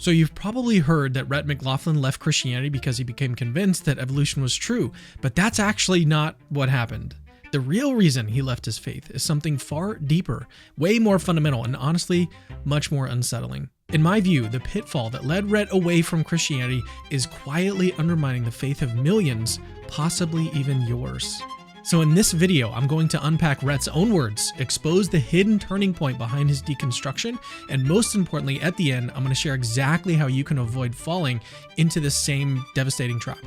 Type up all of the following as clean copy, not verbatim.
So you've probably heard that Rhett McLaughlin left Christianity because he became convinced that evolution was true, but that's actually not what happened. The real reason he left his faith is something far deeper, way more fundamental, and honestly, much more unsettling. In my view, the pitfall that led Rhett away from Christianity is quietly undermining the faith of millions, possibly even yours. So in this video, I'm going to unpack Rhett's own words, expose the hidden turning point behind his deconstruction, and most importantly, at the end, I'm going to share exactly how you can avoid falling into this same devastating trap.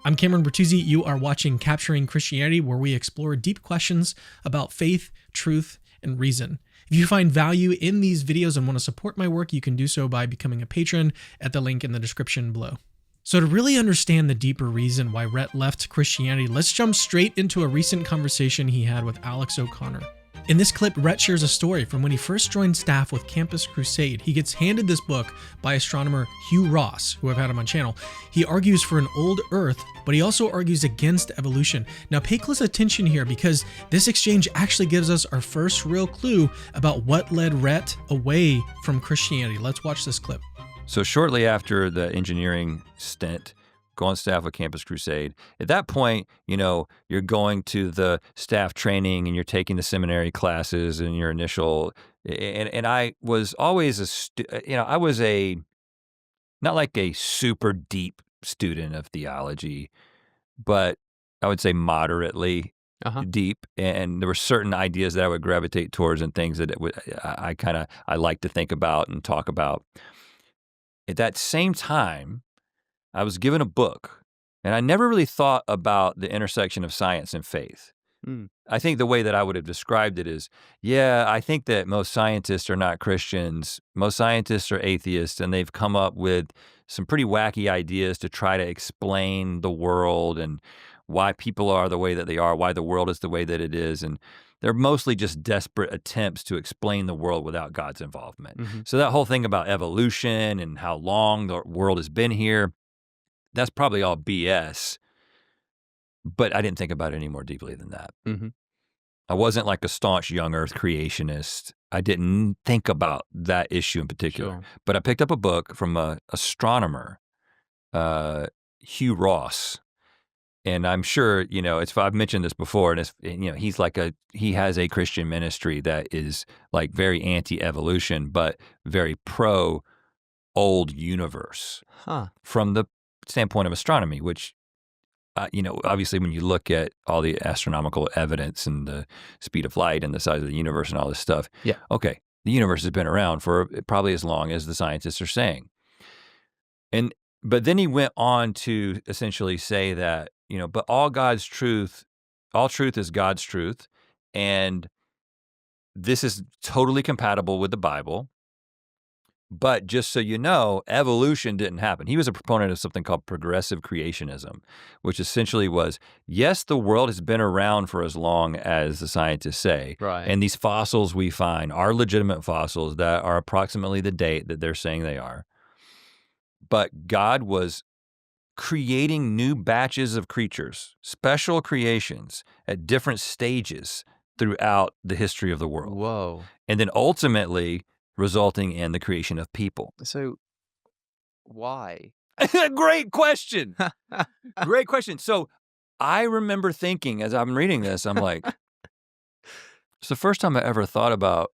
I'm Cameron Bertuzzi. You are watching Capturing Christianity, where we explore deep questions about faith, truth, and reason. If you find value in these videos and want to support my work, you can do so by becoming a patron at the link in the description below. So to really understand the deeper reason why Rhett left Christianity, let's jump straight into a recent conversation he had with Alex O'Connor. In this clip, Rhett shares a story from when he first joined staff with Campus Crusade. He gets handed this book by astronomer Hugh Ross, who I've had on my channel. He argues for an old Earth, but he also argues against evolution. Now pay close attention here, because this exchange actually gives us our first real clue about what led Rhett away from Christianity. Let's watch this clip. So shortly after the engineering stint, go on staff with Campus Crusade. At that point, you're going to the staff training and you're taking the seminary classes and your initial, and I was always I was not like a super deep student of theology, but I would say moderately deep. And there were certain ideas that I would gravitate towards and things that I like to think about and talk about. At that same time, I was given a book, and I never really thought about the intersection of science and faith. I think the way that I would have described it is, I think that most scientists are not Christians. Most scientists are atheists, and they've come up with some pretty wacky ideas to try to explain the world and why people are the way that they are, why the world is the way that it is, and they're mostly just desperate attempts to explain the world without God's involvement. So that whole thing about evolution and how long the world has been here, that's probably all BS, but I didn't think about it any more deeply than that. I wasn't like a staunch young earth creationist. I didn't think about that issue in particular, but I picked up a book from an astronomer, Hugh Ross. And I'm sure, I've mentioned this before, and he has a Christian ministry that is like very anti-evolution, but very pro-old universe from the standpoint of astronomy, which, obviously when you look at all the astronomical evidence and the speed of light and the size of the universe and all this stuff, the universe has been around for probably as long as the scientists are saying. But then he went on to essentially say that, but all truth is God's truth, and this is totally compatible with the Bible. But just so you know, evolution didn't happen. He was a proponent of something called progressive creationism, which essentially was, yes, the world has been around for as long as the scientists say. Right. And these fossils we find are legitimate fossils that are approximately the date that they're saying they are. But God was creating new batches of creatures, special creations at different stages throughout the history of the world. Whoa. And then ultimately resulting in the creation of people. So why? Great question. Great question. So I remember thinking as I'm reading this, I'm like, it's the first time I ever thought about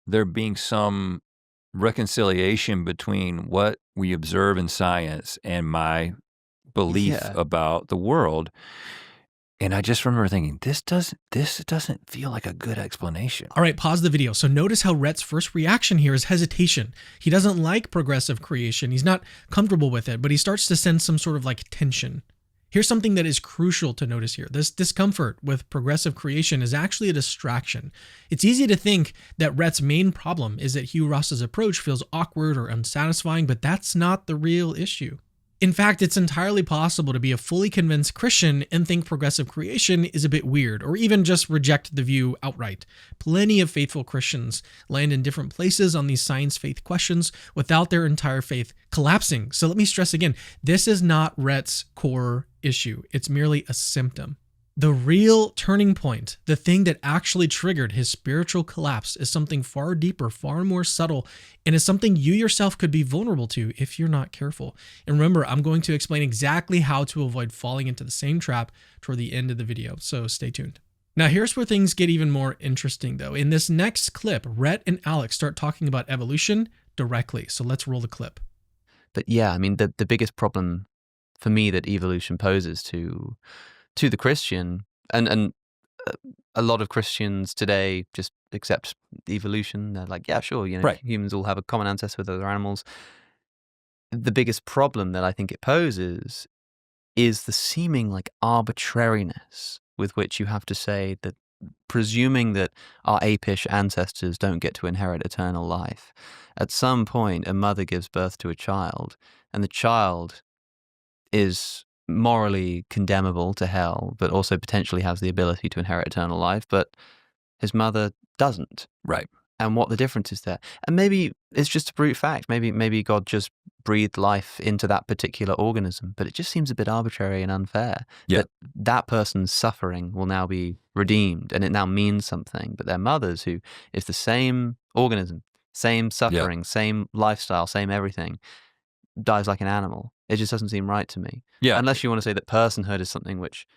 there being some reconciliation between what we observe in science and my belief about the world. And I just remember thinking, this doesn't feel like a good explanation. All right, pause the video. So notice how Rhett's first reaction here is hesitation. He doesn't like progressive creation. He's not comfortable with it, but he starts to sense some sort of like tension. Here's something that is crucial to notice here. This discomfort with progressive creation is actually a distraction. It's easy to think that Rhett's main problem is that Hugh Ross's approach feels awkward or unsatisfying, but that's not the real issue. In fact, it's entirely possible to be a fully convinced Christian and think progressive creation is a bit weird, or even just reject the view outright. Plenty of faithful Christians land in different places on these science-faith questions without their entire faith collapsing. So let me stress again, this is not Rhett's core issue. It's merely a symptom. The real turning point, the thing that actually triggered his spiritual collapse, is something far deeper, far more subtle, and is something you yourself could be vulnerable to if you're not careful. And remember, I'm going to explain exactly how to avoid falling into the same trap toward the end of the video, so stay tuned. Now, here's where things get even more interesting, though. In this next clip, Rhett and Alex start talking about evolution directly, so let's roll the clip. But yeah, I mean, the biggest problem for me that evolution poses to the Christian, and a lot of Christians today just accept evolution. They're like, yeah, sure, Right. humans all have a common ancestor with other animals. The biggest problem that I think it poses is the seeming like arbitrariness with which you have to say that, presuming that our apish ancestors don't get to inherit eternal life, at some point a mother gives birth to a child, and the child is morally condemnable to hell, but also potentially has the ability to inherit eternal life, but his mother doesn't. Right. And what the difference is there. And maybe it's just a brute fact. Maybe God just breathed life into that particular organism, but it just seems a bit arbitrary and unfair that person's suffering will now be redeemed and it now means something. But their mothers, who is the same organism, same suffering, same lifestyle, same everything, dies like an animal. It just doesn't seem right to me. Yeah. Unless you want to say that personhood is something which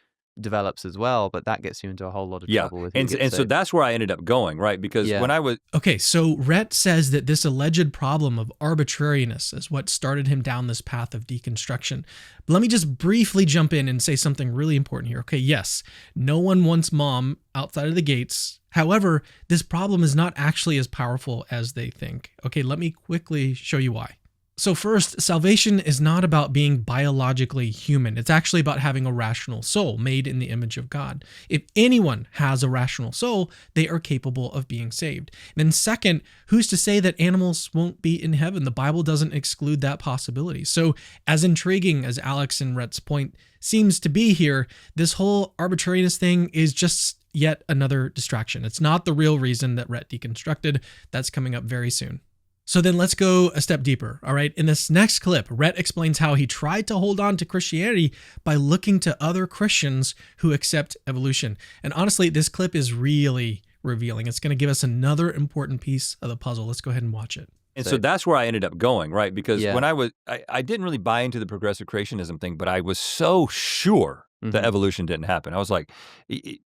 develops as well, but that gets you into a whole lot of trouble with and so that's where I ended up going, right? Because when I was Okay, so Rhett says that this alleged problem of arbitrariness is what started him down this path of deconstruction. But let me just briefly jump in and say something really important here. Okay, yes, no one wants mom outside of the gates. However, this problem is not actually as powerful as they think. Okay, let me quickly show you why. So first, salvation is not about being biologically human. It's actually about having a rational soul made in the image of God. If anyone has a rational soul, they are capable of being saved. And then second, who's to say that animals won't be in heaven? The Bible doesn't exclude that possibility. So as intriguing as Alex and Rhett's point seems to be here, this whole arbitrariness thing is just yet another distraction. It's not the real reason that Rhett deconstructed. That's coming up very soon. So then let's go a step deeper, all right? In this next clip, Rhett explains how he tried to hold on to Christianity by looking to other Christians who accept evolution. And honestly, this clip is really revealing. It's going to give us another important piece of the puzzle. Let's go ahead and watch it. And so that's where I ended up going, right? Because when I didn't really buy into the progressive creationism thing, but I was so sure that evolution didn't happen. I was like,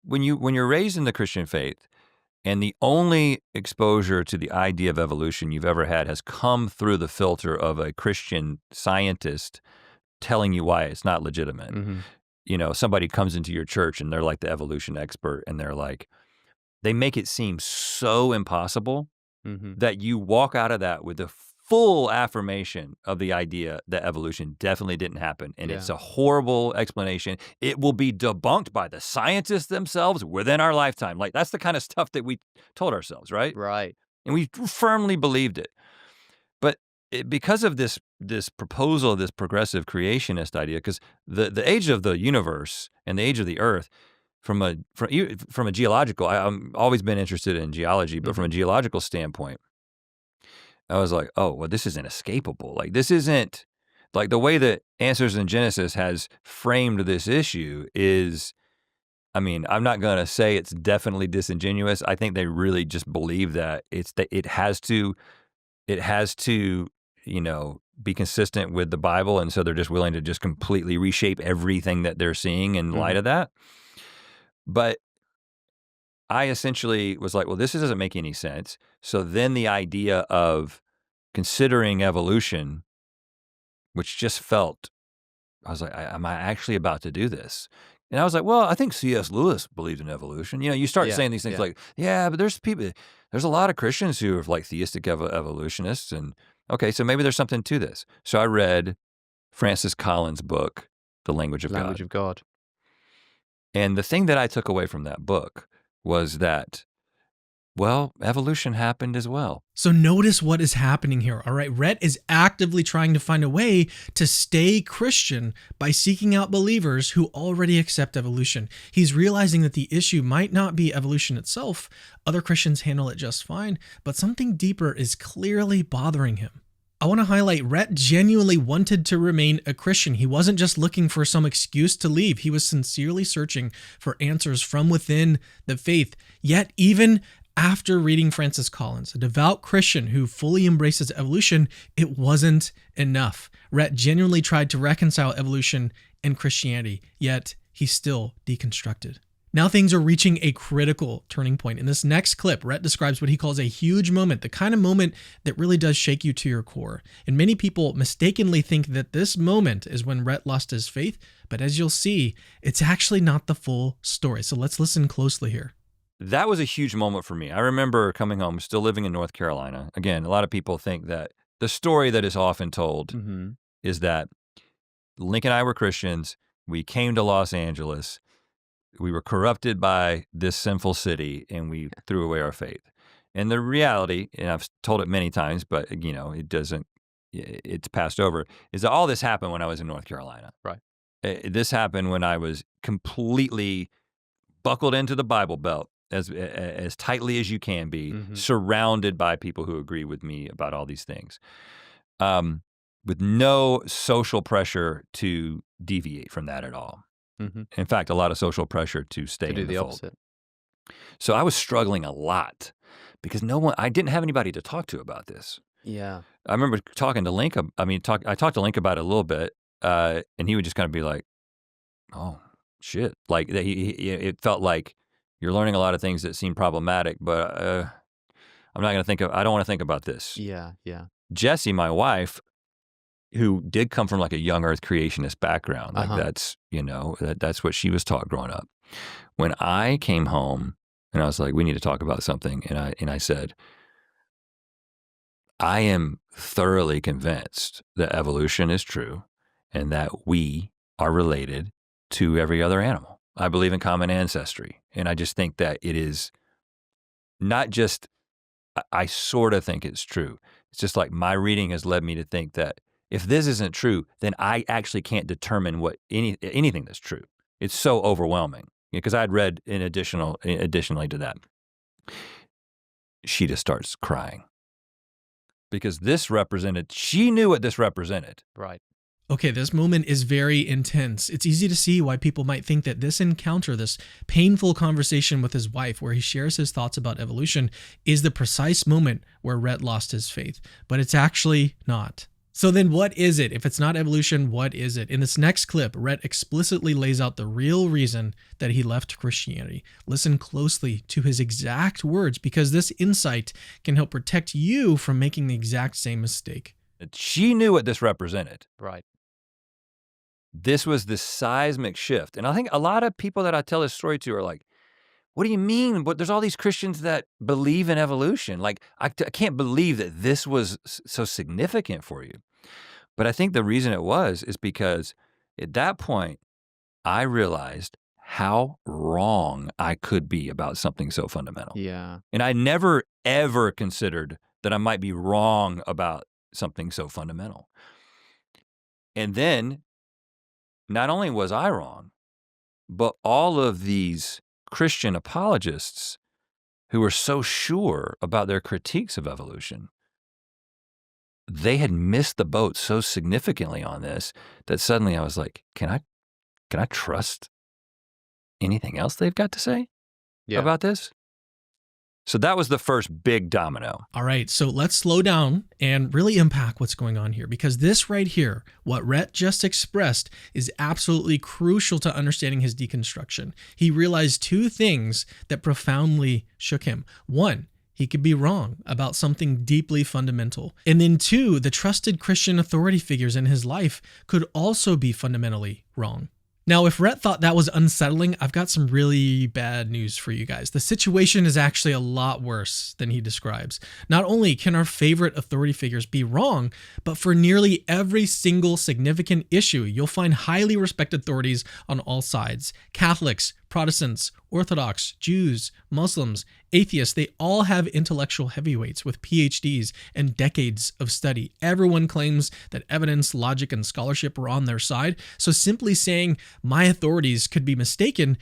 when you're raised in the Christian faith, and the only exposure to the idea of evolution you've ever had has come through the filter of a Christian scientist telling you why it's not legitimate. You know, somebody comes into your church and they're like the evolution expert, and they're like, they make it seem so impossible that you walk out of that with a full affirmation of the idea that evolution definitely didn't happen. And it's a horrible explanation. It will be debunked by the scientists themselves within our lifetime. Like, that's the kind of stuff that we told ourselves, right? Right. And we firmly believed it. But because of this proposal, this progressive creationist idea, because the age of the universe and the age of the earth, from a geological, I've always been interested in geology, but from a geological standpoint, I was like, oh, well, this is inescapable. Like, this isn't, like, the way that Answers in Genesis has framed this issue is, I mean, I'm not going to say it's definitely disingenuous. I think they really just believe that it has to, you know, be consistent with the Bible, and so they're just willing to just completely reshape everything that they're seeing in light of that. But I essentially was like, well, this doesn't make any sense. So then the idea of considering evolution, which just felt, I was like, am I actually about to do this? And I was like, well, I think C.S. Lewis believed in evolution. You know, you start saying these things like, but there's a lot of Christians who are like theistic evolutionists. And okay, so maybe there's something to this. So I read Francis Collins' book, The Language of God. And the thing that I took away from that book was that, well, evolution happened as well. So notice what is happening here, all right? Rhett is actively trying to find a way to stay Christian by seeking out believers who already accept evolution. He's realizing that the issue might not be evolution itself. Other Christians handle it just fine, but something deeper is clearly bothering him. I want to highlight Rhett genuinely wanted to remain a Christian. He wasn't just looking for some excuse to leave. He was sincerely searching for answers from within the faith. Yet even after reading Francis Collins, a devout Christian who fully embraces evolution, it wasn't enough. Rhett genuinely tried to reconcile evolution and Christianity, yet he still deconstructed. Now things are reaching a critical turning point. In this next clip, Rhett describes what he calls a huge moment, the kind of moment that really does shake you to your core. And many people mistakenly think that this moment is when Rhett lost his faith, but as you'll see, it's actually not the full story. So let's listen closely here. That was a huge moment for me. I remember coming home, still living in North Carolina. Again, a lot of people think that the story that is often told is that Link and I were Christians. We came to Los Angeles. We were corrupted by this sinful city, and we threw away our faith. And the reality, and I've told it many times, but it's passed over, is that all this happened when I was in North Carolina. Right. This happened when I was completely buckled into the Bible Belt as tightly as you can be, surrounded by people who agree with me about all these things, with no social pressure to deviate from that at all. In fact, a lot of social pressure to stay in the fold. Opposite. So I was struggling a lot because I didn't have anybody to talk to about this. Yeah. I remember talking to Link. I talked to Link about it a little bit, and he would just kind of be like, "Oh, shit!" Like it felt like you're learning a lot of things that seem problematic, but I'm not going to think of. I don't want to think about this. Yeah. Jessie, my wife, who did come from like a young earth creationist background. Like that's what she was taught growing up. When I came home and I was like, we need to talk about something. And I said, I am thoroughly convinced that evolution is true and that we are related to every other animal. I believe in common ancestry. And I just think that it is not just, I sort of think it's true. It's just like my reading has led me to think that if this isn't true, then I actually can't determine what anything that's true. It's so overwhelming because I had read additionally to that. She just starts crying because she knew what this represented. Right. Okay, this moment is very intense. It's easy to see why people might think that this encounter, this painful conversation with his wife where he shares his thoughts about evolution, is the precise moment where Rhett lost his faith, but it's actually not. So then what is it? If it's not evolution, what is it? In this next clip, Rhett explicitly lays out the real reason that he left Christianity. Listen closely to his exact words because this insight can help protect you from making the exact same mistake. She knew what this represented. Right. This was the seismic shift. And I think a lot of people that I tell this story to are like, what do you mean? But there's all these Christians that believe in evolution. Like, I can't believe that this was so significant for you. But I think the reason it was is because at that point, I realized how wrong I could be about something so fundamental. Yeah. And I never, ever considered that I might be wrong about something so fundamental. And then, not only was I wrong, but all of these Christian apologists who were so sure about their critiques of evolution, they had missed the boat so significantly on this that suddenly I was like, can I trust anything else they've got to say about this? So that was the first big domino. All right, so let's slow down and really unpack what's going on here because this right here, what Rhett just expressed, is absolutely crucial to understanding his deconstruction. He realized two things that profoundly shook him. One, he could be wrong about something deeply fundamental. And then two, the trusted Christian authority figures in his life could also be fundamentally wrong. Now, if Rhett thought that was unsettling, I've got some really bad news for you guys. The situation is actually a lot worse than he describes. Not only can our favorite authority figures be wrong, but for nearly every single significant issue, you'll find highly respected authorities on all sides. Catholics, Protestants, Orthodox, Jews, Muslims, atheists, they all have intellectual heavyweights with PhDs and decades of study. Everyone claims that evidence, logic, and scholarship are on their side. So simply saying my authorities could be mistaken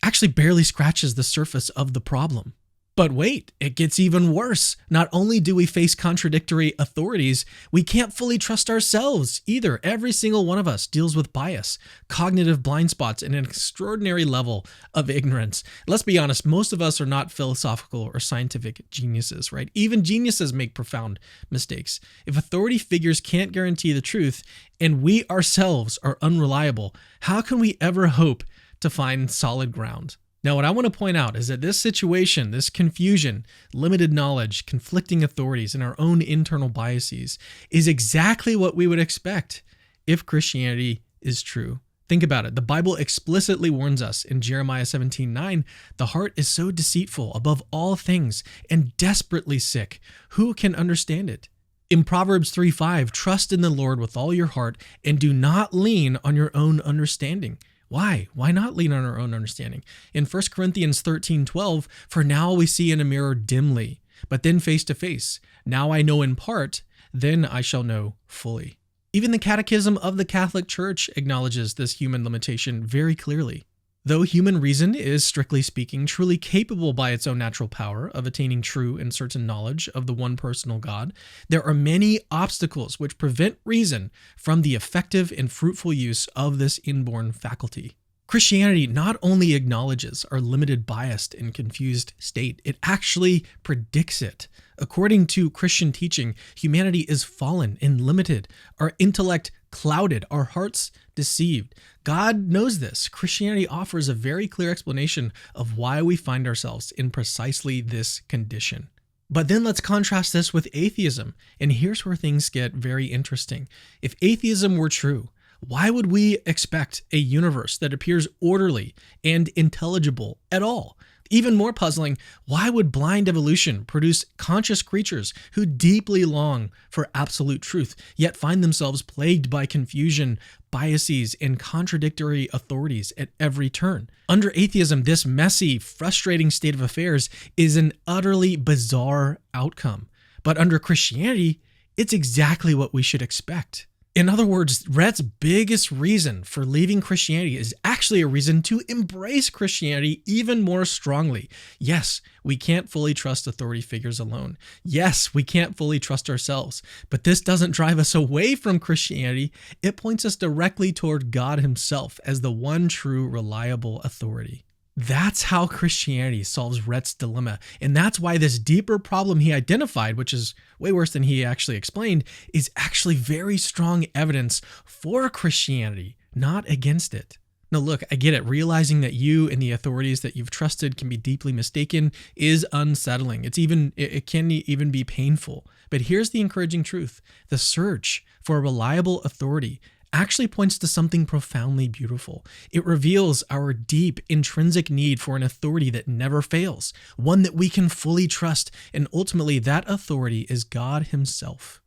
actually barely scratches the surface of the problem. But wait, it gets even worse. Not only do we face contradictory authorities, we can't fully trust ourselves either. Every single one of us deals with bias, cognitive blind spots, and an extraordinary level of ignorance. Let's be honest, most of us are not philosophical or scientific geniuses, right? Even geniuses make profound mistakes. If authority figures can't guarantee the truth and we ourselves are unreliable, how can we ever hope to find solid ground? Now, what I want to point out is that this situation, this confusion, limited knowledge, conflicting authorities, and our own internal biases is exactly what we would expect if Christianity is true. Think about it. The Bible explicitly warns us in Jeremiah 17:9, the heart is so deceitful above all things and desperately sick. Who can understand it? In Proverbs 3:5, trust in the Lord with all your heart and do not lean on your own understanding. Why? Why not lean on our own understanding? In 1 Corinthians 13:12, for now we see in a mirror dimly, but then face to face. Now I know in part, then I shall know fully. Even the Catechism of the Catholic Church acknowledges this human limitation very clearly. Though human reason is, strictly speaking, truly capable by its own natural power of attaining true and certain knowledge of the one personal God, there are many obstacles which prevent reason from the effective and fruitful use of this inborn faculty. Christianity not only acknowledges our limited, biased, and confused state, it actually predicts it. According to Christian teaching, humanity is fallen and limited, our intellect clouded, our hearts deceived. God knows this. Christianity offers a very clear explanation of why we find ourselves in precisely this condition. But then let's contrast this with atheism, and here's where things get very interesting. If atheism were true, why would we expect a universe that appears orderly and intelligible at all? Even more puzzling, why would blind evolution produce conscious creatures who deeply long for absolute truth, yet find themselves plagued by confusion, biases, and contradictory authorities at every turn? Under atheism, this messy, frustrating state of affairs is an utterly bizarre outcome. But under Christianity, it's exactly what we should expect. In other words, Rhett's biggest reason for leaving Christianity is actually a reason to embrace Christianity even more strongly. Yes, we can't fully trust authority figures alone. Yes, we can't fully trust ourselves. But this doesn't drive us away from Christianity. It points us directly toward God Himself as the one true, reliable authority. That's how Christianity solves Rhett's dilemma. And that's why this deeper problem he identified, which is way worse than he actually explained, is actually very strong evidence for Christianity, not against it. Now look, I get it. Realizing that you and the authorities that you've trusted can be deeply mistaken is unsettling. It can even be painful. But here's the encouraging truth. The search for a reliable authority actually points to something profoundly beautiful. It reveals our deep, intrinsic need for an authority that never fails, one that we can fully trust, and ultimately that authority is God Himself.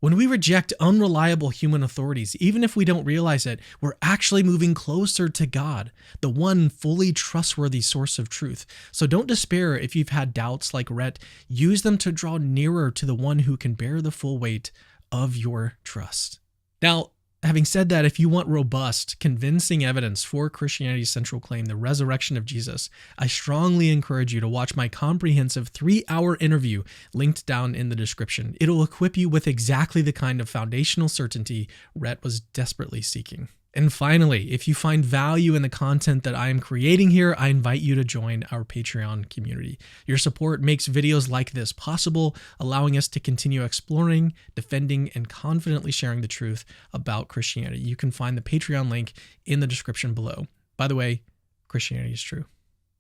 When we reject unreliable human authorities, even if we don't realize it, we're actually moving closer to God, the one fully trustworthy source of truth. So don't despair if you've had doubts like Rhett. Use them to draw nearer to the one who can bear the full weight of your trust. Now, having said that, if you want robust, convincing evidence for Christianity's central claim, the resurrection of Jesus, I strongly encourage you to watch my comprehensive 3-hour interview linked down in the description. It'll equip you with exactly the kind of foundational certainty Rhett was desperately seeking. And finally, if you find value in the content that I am creating here, I invite you to join our Patreon community. Your support makes videos like this possible, allowing us to continue exploring, defending, and confidently sharing the truth about Christianity. You can find the Patreon link in the description below. By the way, Christianity is true.